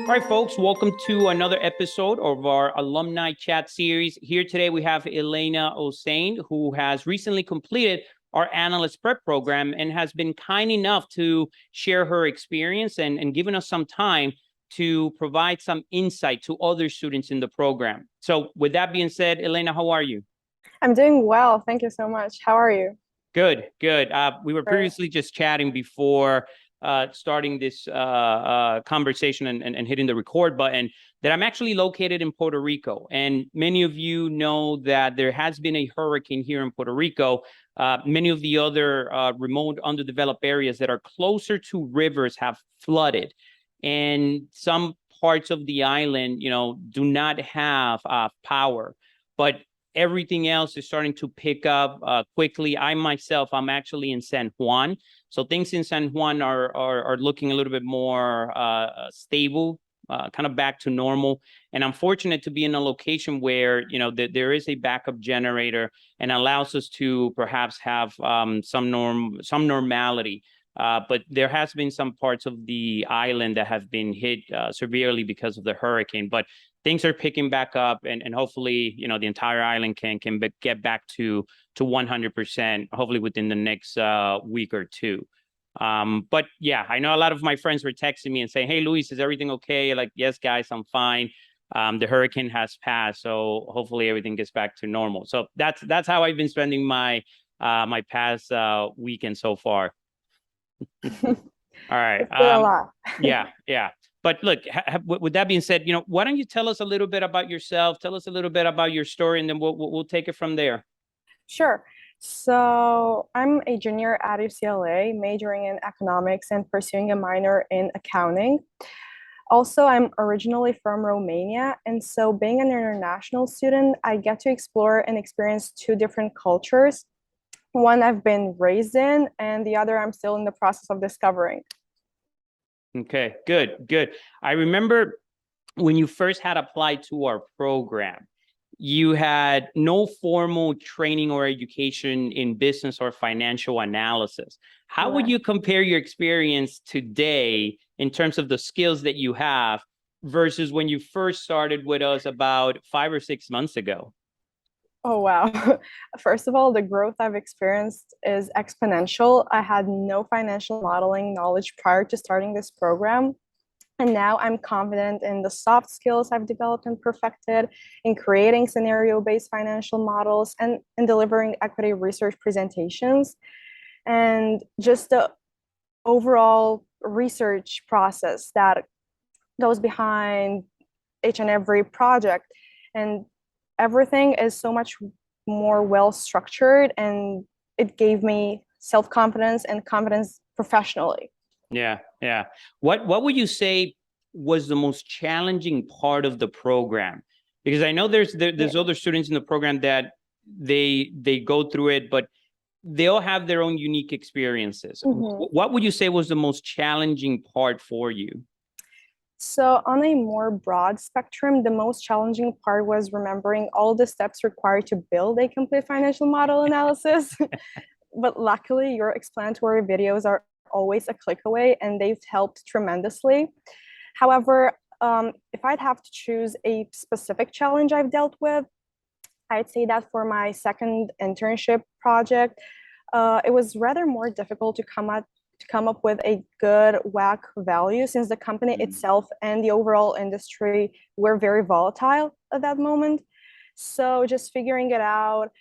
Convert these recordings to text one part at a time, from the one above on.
All right, folks, welcome to another episode of our Alumni Chat Series. Here today we have Elena Osain, who has recently completed our Analyst Prep Program and has been kind enough to share her experience and given us some time to provide some insight to other students in the program. So with that being said, Elena, how are you? I'm doing well. Thank you so much. How are you? Good, good. We were Great. previously just chatting before starting this conversation and hitting the record button that I'm actually located in Puerto Rico. And many of you know that there has been a hurricane here in Puerto Rico. Many of the other remote underdeveloped areas that are closer to rivers have flooded. And some parts of the island, do not have power. But everything else is starting to pick up quickly. I'm actually in San Juan. So things in San Juan are looking a little bit more stable, kind of back to normal. And I'm fortunate to be in a location where, there is a backup generator and allows us to perhaps have some normality. But there has been some parts of the island that have been hit severely because of the hurricane. But things are picking back up, and hopefully, the entire island can get back to 100%, hopefully within the next week or two. But yeah, I know a lot of my friends were texting me and saying, "Hey, Luis, is everything okay?" Like, yes, guys, I'm fine. The hurricane has passed, so hopefully everything gets back to normal. So that's how I've been spending my past weekend so far. All right. It's been a lot. Yeah. But look, with that being said, why don't you tell us a little bit about yourself? Tell us a little bit about your story, and then we'll take it from there. Sure. So I'm a junior at UCLA, majoring in economics and pursuing a minor in accounting. Also, I'm originally from Romania, and so being an international student, I get to explore and experience two different cultures. One I've been raised in, and the other I'm still in the process of discovering. Okay, good. I remember when you first had applied to our program, you had no formal training or education in business or financial analysis. How would you compare your experience today in terms of the skills that you have versus when you first started with us about 5 or 6 months ago? Oh, wow. First of all, the growth I've experienced is exponential. I had no financial modeling knowledge prior to starting this program. And now I'm confident in the soft skills I've developed and perfected in creating scenario-based financial models and in delivering equity research presentations. And just the overall research process that goes behind each and every project. And everything is so much more well structured, and it gave me self-confidence and confidence professionally. Yeah. What would you say was the most challenging part of the program? Because I know there's other students in the program that they go through it, but they all have their own unique experiences. What would you say was the most challenging part for you? So on a more broad spectrum, the most challenging part was remembering all the steps required to build a complete financial model analysis. But luckily, your explanatory videos are always a click away, and they've helped tremendously. However, if I'd have to choose a specific challenge I've dealt with, I'd say that for my second internship project, it was rather more difficult to come up with a good WAC value, since the company itself and the overall industry were very volatile at that moment. So just figuring it out,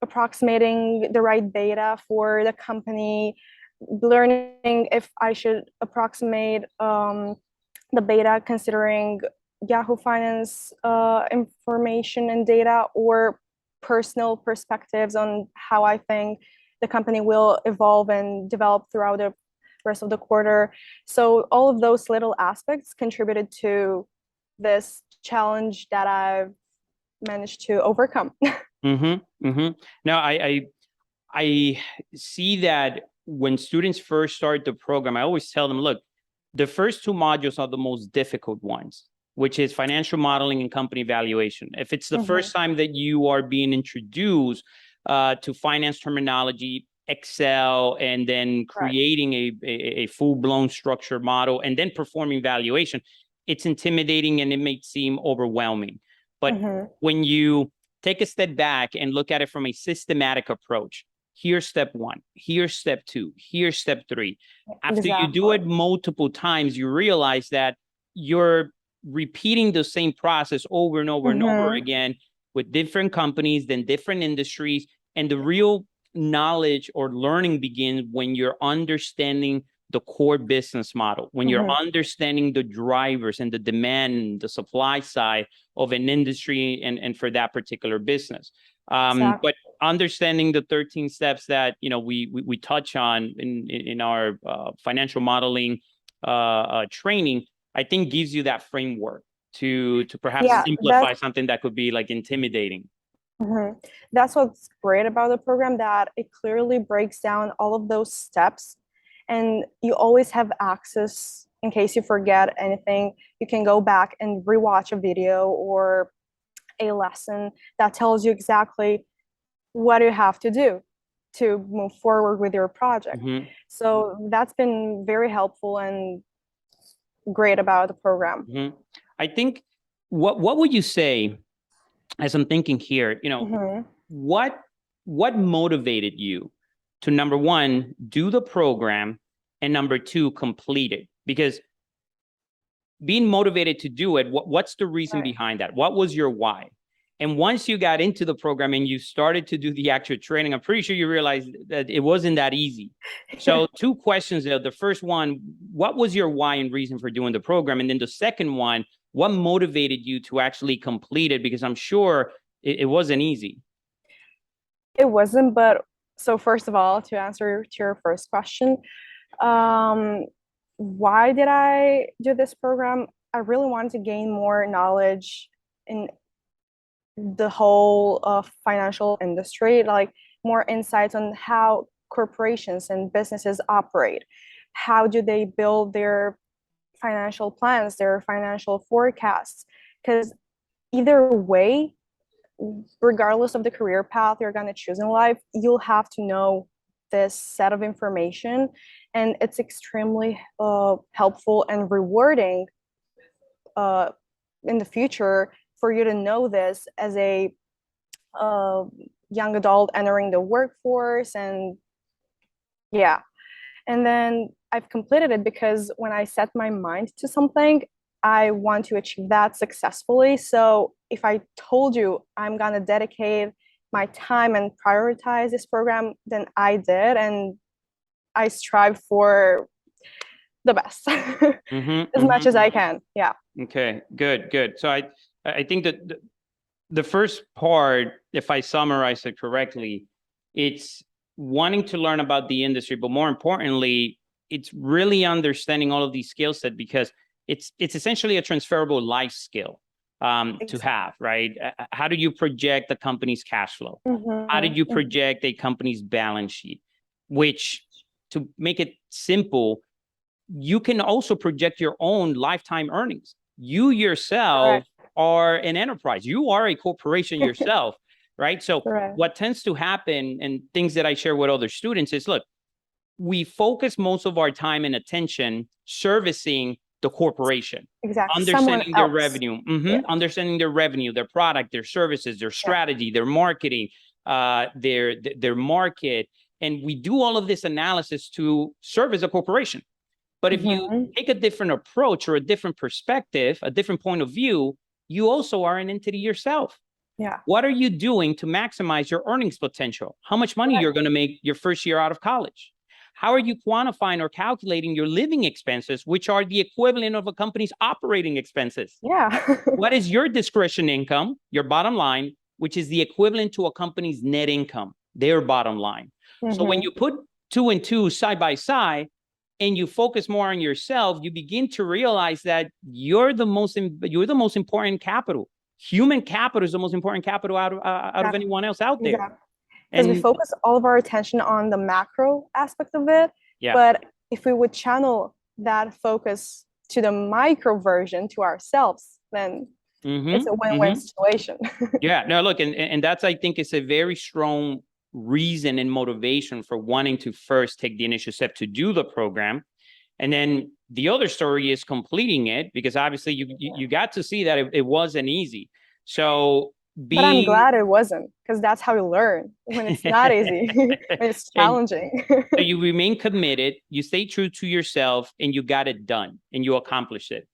approximating the right beta for the company, learning if I should approximate the beta considering Yahoo Finance information and data, or personal perspectives on how I think the company will evolve and develop throughout the rest of the quarter. So all of those little aspects contributed to this challenge that I've managed to overcome. Now, I see that when students first start the program, I always tell them, look, the first two modules are the most difficult ones, which is financial modeling and company valuation. If it's the first time that you are being introduced to finance terminology, Excel and then creating a full-blown structured model and then performing valuation, it's intimidating and it may seem overwhelming. But when you take a step back and look at it from a systematic approach, here's step one, here's step two, here's step three. After you do it multiple times, you realize that you're repeating the same process over and over and over again with different companies, then different industries. And the real knowledge or learning begins when you're understanding the core business model, when you're understanding the drivers and the demand and the supply side of an industry and for that particular business. But understanding the 13 steps that we touch on in our financial modeling training, I think gives you that framework to perhaps simplify something that could be like intimidating. That's what's great about the program, that it clearly breaks down all of those steps, and you always have access in case you forget anything. You can go back and rewatch a video or a lesson that tells you exactly what you have to do to move forward with your project. So that's been very helpful and great about the program. I think what would you say, as I'm thinking here, what motivated you to, number one, do the program, and number two, complete it? Because being motivated to do it, what's the reason behind that? What was your why? And once you got into the program and you started to do the actual training, I'm pretty sure you realized that it wasn't that easy. So 2 questions there. The first one, what was your why and reason for doing the program? And then the second one, what motivated you to actually complete it? Because I'm sure it wasn't easy. It wasn't, but so first of all, to answer to your first question, why did I do this program? I really wanted to gain more knowledge in the whole financial industry, like more insights on how corporations and businesses operate. How do they build their financial plans, their financial forecasts? Because either way, regardless of the career path you're going to choose in life, you'll have to know this set of information, and it's extremely helpful and rewarding in the future for you to know this as a young adult entering the workforce. And and then I've completed it because when I set my mind to something, I want to achieve that successfully. So if I told you I'm going to dedicate my time and prioritize this program, then I did, and I strive for the best as much as I can. Okay, good. So I think that the first part, if I summarize it correctly, it's wanting to learn about the industry, but more importantly, it's really understanding all of these skill sets, because it's essentially a transferable life skill to have, right? How do you project the company's cash flow? How did you project a company's balance sheet? Which, to make it simple, you can also project your own lifetime earnings. You yourself are an enterprise. You are a corporation yourself, right? So what tends to happen, and things that I share with other students, is, look, we focus most of our time and attention servicing the corporation, understanding their revenue, understanding their revenue, their product, their services, their strategy, their marketing, their market. And we do all of this analysis to serve as a corporation. But if you take a different approach or a different perspective, a different point of view, you also are an entity yourself. What are you doing to maximize your earnings potential? How much money you're going to make your first year out of college? How are you quantifying or calculating your living expenses, which are the equivalent of a company's operating expenses? What is your discretion income, your bottom line, which is the equivalent to a company's net income, their bottom line? So when you put 2 and 2 side by side and you focus more on yourself, you begin to realize that you're the most important capital. Human capital is the most important capital out of anyone else out there. Because we focus all of our attention on the macro aspect of it. But if we would channel that focus to the micro version, to ourselves, then it's a win-win situation. No, look, and that's, I think, is a very strong reason and motivation for wanting to first take the initial step to do the program. And then the other story is completing it, because obviously you got to see that it wasn't easy. So but I'm glad it wasn't, because that's how you learn, when it's not easy, when it's challenging. So you remain committed, you stay true to yourself, and you got it done and you accomplished it.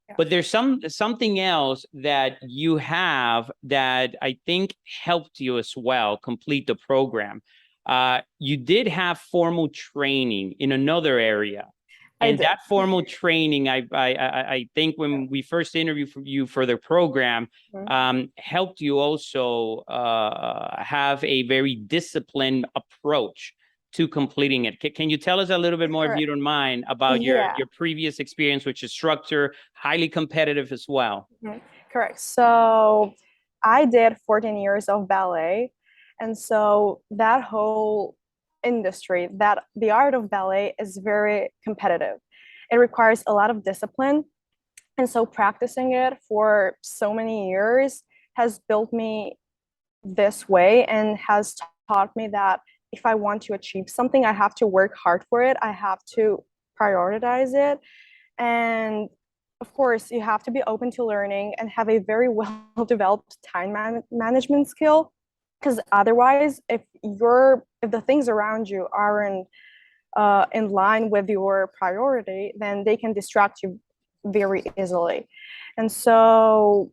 Yeah. But there's something else that you have that I think helped you as well complete the program. You did have formal training in another area. And that formal training, I think when we first interviewed you for the program, helped you also have a very disciplined approach to completing it. Can you tell us a little bit more, if you don't mind, about your previous experience with Instructor, highly competitive as well? Correct. So I did 14 years of ballet. And so that whole industry, that the art of ballet is very competitive. It requires a lot of discipline. And so practicing it for so many years has built me this way and has taught me that if I want to achieve something, I have to work hard for it. I have to prioritize it. And of course, you have to be open to learning and have a very well-developed time management skill. Because otherwise, if the things around you aren't in line with your priority, then they can distract you very easily. And so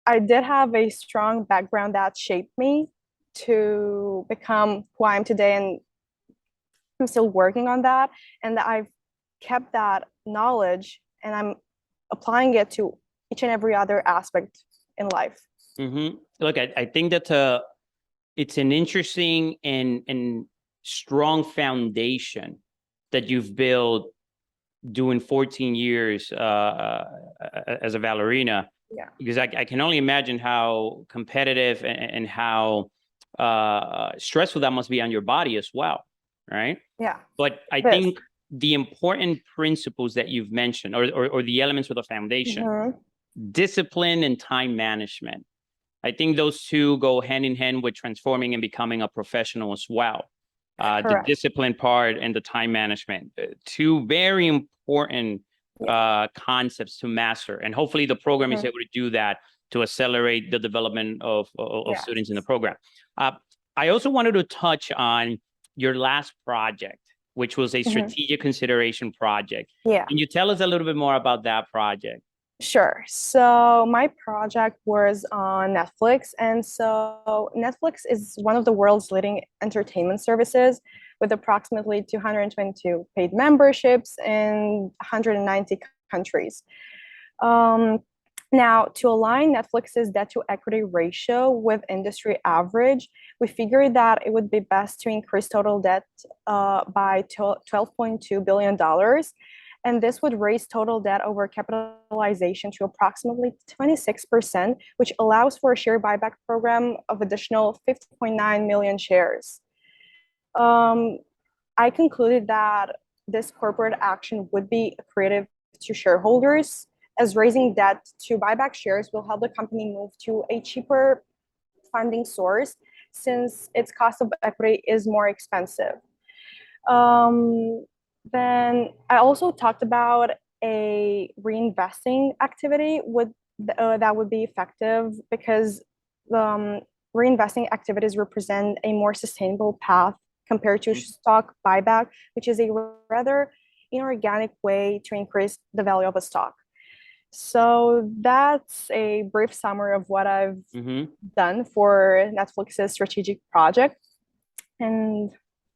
I did have a strong background that shaped me to become who I am today, and I'm still working on that. And I've kept that knowledge and I'm applying it to each and every other aspect in life. Look, I think that it's an interesting and strong foundation that you've built doing 14 years as a ballerina. Yeah. Because I can only imagine how competitive and how stressful that must be on your body as well, right? Yeah. But I think the important principles that you've mentioned, or the elements of the foundation, discipline and time management, I think those two go hand in hand with transforming and becoming a professional as well. The discipline part and the time management, two very important concepts to master. And hopefully the program is able to do that to accelerate the development of students in the program. I also wanted to touch on your last project, which was a strategic consideration project. Yeah. Can you tell us a little bit more about that project? Sure. So my project was on Netflix. And so Netflix is one of the world's leading entertainment services, with approximately 222 paid memberships in 190 countries. Now, to align Netflix's debt to equity ratio with industry average, we figured that it would be best to increase total debt by $12.2 billion. And this would raise total debt over capitalization to approximately 26%, which allows for a share buyback program of additional 50.9 million shares. I concluded that this corporate action would be accretive to shareholders, as raising debt to buy back shares will help the company move to a cheaper funding source, since its cost of equity is more expensive. Then I also talked about a reinvesting activity that would be effective, because reinvesting activities represent a more sustainable path compared to stock buyback, which is a rather inorganic way to increase the value of a stock. So that's a brief summary of what I've done for Netflix's strategic project. And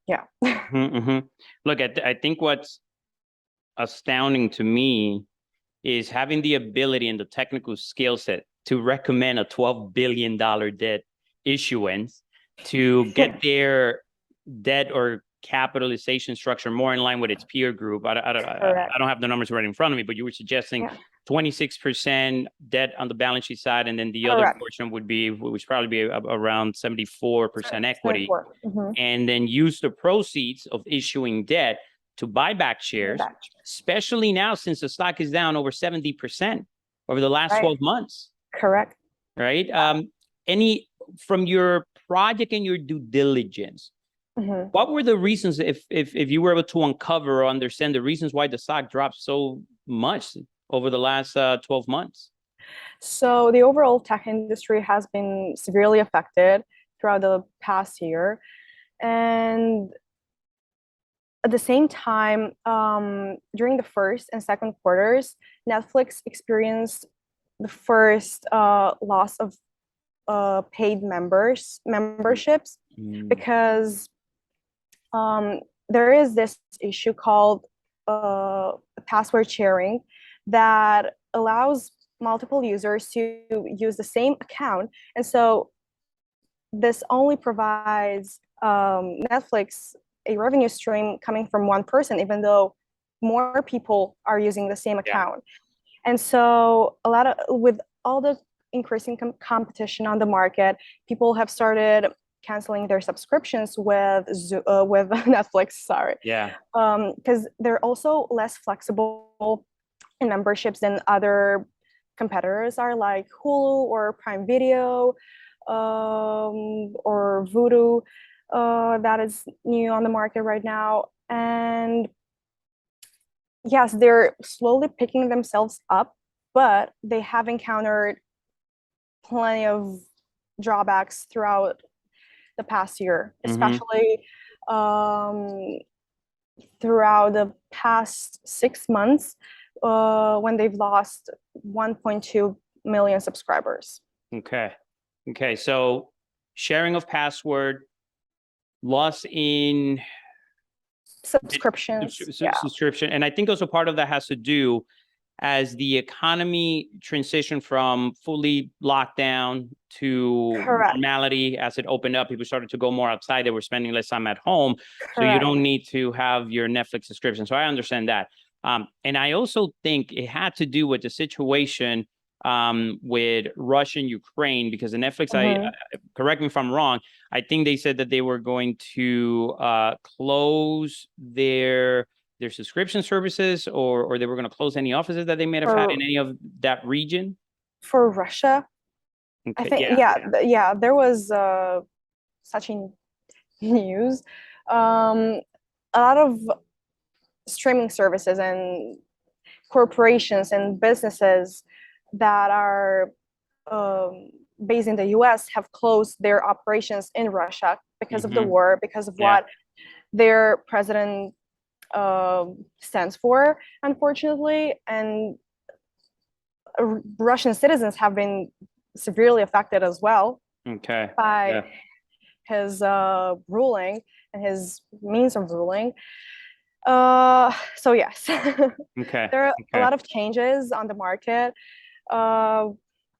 yeah. Look, I think what's astounding to me is having the ability and the technical skill set to recommend a $12 billion debt issuance to get their debt or capitalization structure more in line with its peer group. I don't have the numbers right in front of me, but you were suggesting 26% debt on the balance sheet side, and then the other portion would probably be around 74% equity, and then use the proceeds of issuing debt to buy back shares, especially now since the stock is down over 70% over the last 12 months. Correct. Right. From your project and your due diligence, Mhm. what were the reasons, if you were able to uncover or understand the reasons why the stock dropped so much over the last 12 months? So the overall tech industry has been severely affected throughout the past year. And at the same time, during the first and second quarters, Netflix experienced the first loss of paid memberships, because there is this issue called password sharing that allows multiple users to use the same account. And so this only provides Netflix a revenue stream coming from one person, even though more people are using the same account. And so with all the increasing competition on the market, people have started canceling their subscriptions with Netflix, sorry. Because they're also less flexible in memberships than other competitors are, like Hulu or Prime Video, or Vudu, that is new on the market right now. And yes, they're slowly picking themselves up, but they have encountered plenty of drawbacks throughout the past year, especially throughout the past 6 months, when they've lost 1.2 million subscribers. Okay, so sharing of password, loss in subscriptions, subscription, and I think also part of that has to do as the economy transitioned from fully locked down to normality. As it opened up, people started to go more outside. They were spending less time at home, so you don't need to have your Netflix subscription. So I understand that, and I also think it had to do with the situation with Russia and Ukraine, because the Netflix, correct me if I'm wrong, I think they said that they were going to close their subscription services, or they were going to close any offices that they may have had in any of that region. For Russia, I think, there was such a news. A lot of streaming services and corporations and businesses that are based in the US have closed their operations in Russia because of the war, because of what their president stands for, unfortunately. And Russian citizens have been severely affected as well by his ruling and his means of ruling. So yes, there are a lot of changes on the market,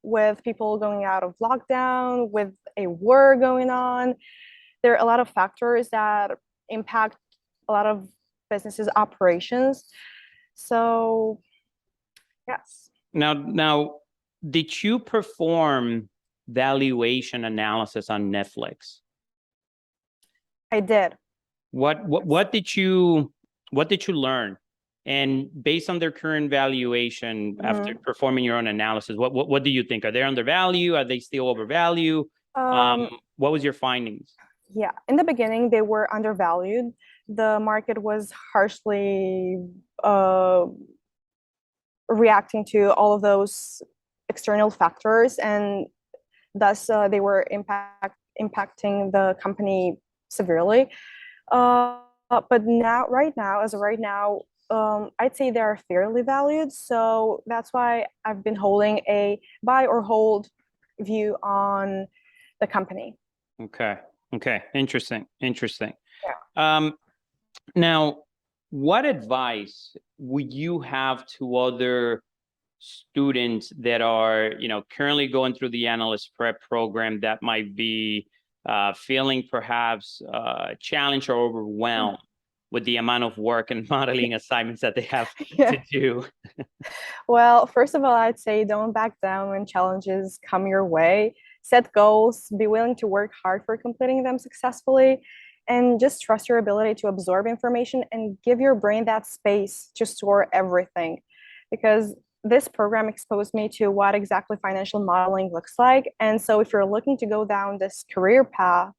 with people going out of lockdown, with a war going on. There are a lot of factors that impact a lot of businesses' operations. So yes. Now, did you perform valuation analysis on Netflix? I did. What did you learn? And based on their current valuation, after performing your own analysis, what do you think? Are they undervalued? Are they still overvalued? What was your findings? Yeah, in the beginning, they were undervalued. The market was harshly reacting to all of those external factors, and thus they were impacting the company severely. But right now, I'd say they're fairly valued. So that's why I've been holding a buy or hold view on the company. Okay. Interesting. Yeah. Now, what advice would you have to other students that are, currently going through the Analyst Prep Program that might be feeling perhaps challenged or overwhelmed with the amount of work and modeling assignments that they have to do? Well, first of all, I'd say don't back down when challenges come your way. Set goals, be willing to work hard for completing them successfully, and just trust your ability to absorb information and give your brain that space to store everything. Because this program exposed me to what exactly financial modeling looks like. And so if you're looking to go down this career path,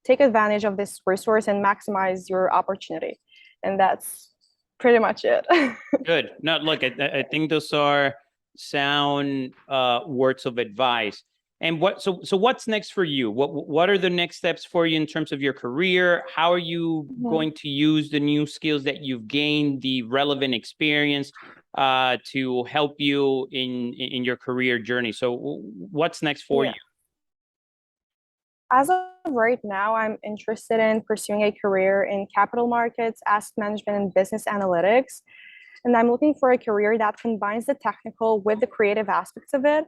take advantage of this resource and maximize your opportunity. And that's pretty much it. Good. No, look, I think those are sound words of advice. And so what's next for you? What are the next steps for you in terms of your career? How are you going to use the new skills that you've gained, the relevant experience, to help you in your career journey? So what's next for you? As of right now, I'm interested in pursuing a career in capital markets, asset management, and business analytics. And I'm looking for a career that combines the technical with the creative aspects of it.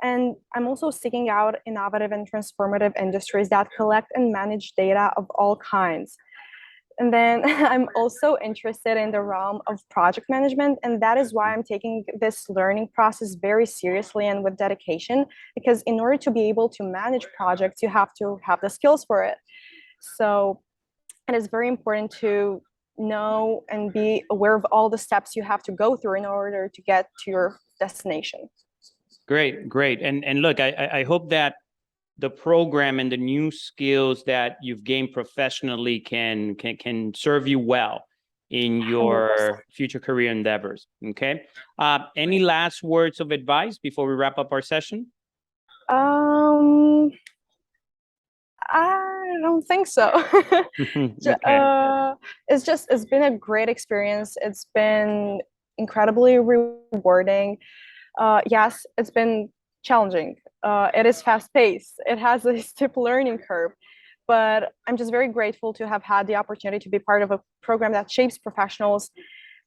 And I'm also seeking out innovative and transformative industries that collect and manage data of all kinds. And then I'm also interested in the realm of project management. And that is why I'm taking this learning process very seriously and with dedication, because in order to be able to manage projects, you have to have the skills for it. So it is very important to know and be aware of all the steps you have to go through in order to get to your destination. Great, great. And look, I hope that the program and the new skills that you've gained professionally can serve you well in your 100%. future career endeavors. Okay. Any last words of advice before we wrap up our session? I don't think so. Okay. It's been a great experience. It's been incredibly rewarding. Yes, it's been challenging. It is fast paced. It has a steep learning curve, but I'm just very grateful to have had the opportunity to be part of a program that shapes professionals.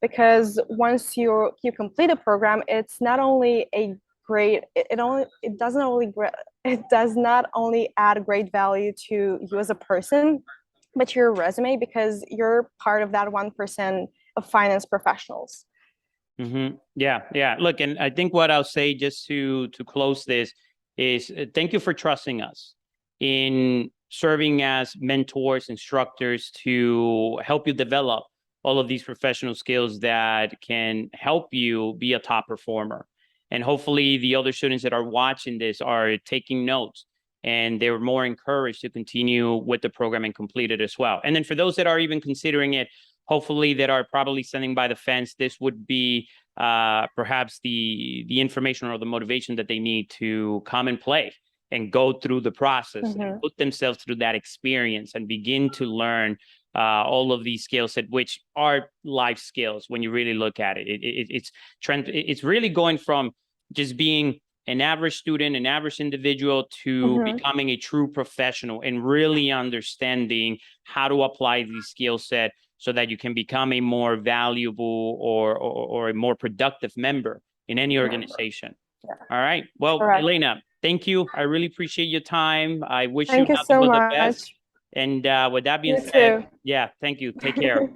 Because once you complete a program, it's not only a great, it does not only add great value to you as a person, but to your resume, because you're part of that 1% of finance professionals. Yeah. Look, and I think what I'll say just to close this is thank you for trusting us in serving as mentors, instructors to help you develop all of these professional skills that can help you be a top performer. And hopefully the other students that are watching this are taking notes and they're more encouraged to continue with the program and complete it as well. And then for those that are even considering it, hopefully that are probably standing by the fence, this would be perhaps the information or the motivation that they need to come and play and go through the process and put themselves through that experience and begin to learn all of these skills set, which are life skills when you really look at it. It's really going from just being an average student, an average individual, to becoming a true professional and really understanding how to apply these skill set so that you can become a more valuable or a more productive member in any organization. All right. Well, Elena, thank you. I really appreciate your time. I wish you so nothing but much. the best. And with that being You said, too. yeah, thank you. Take care.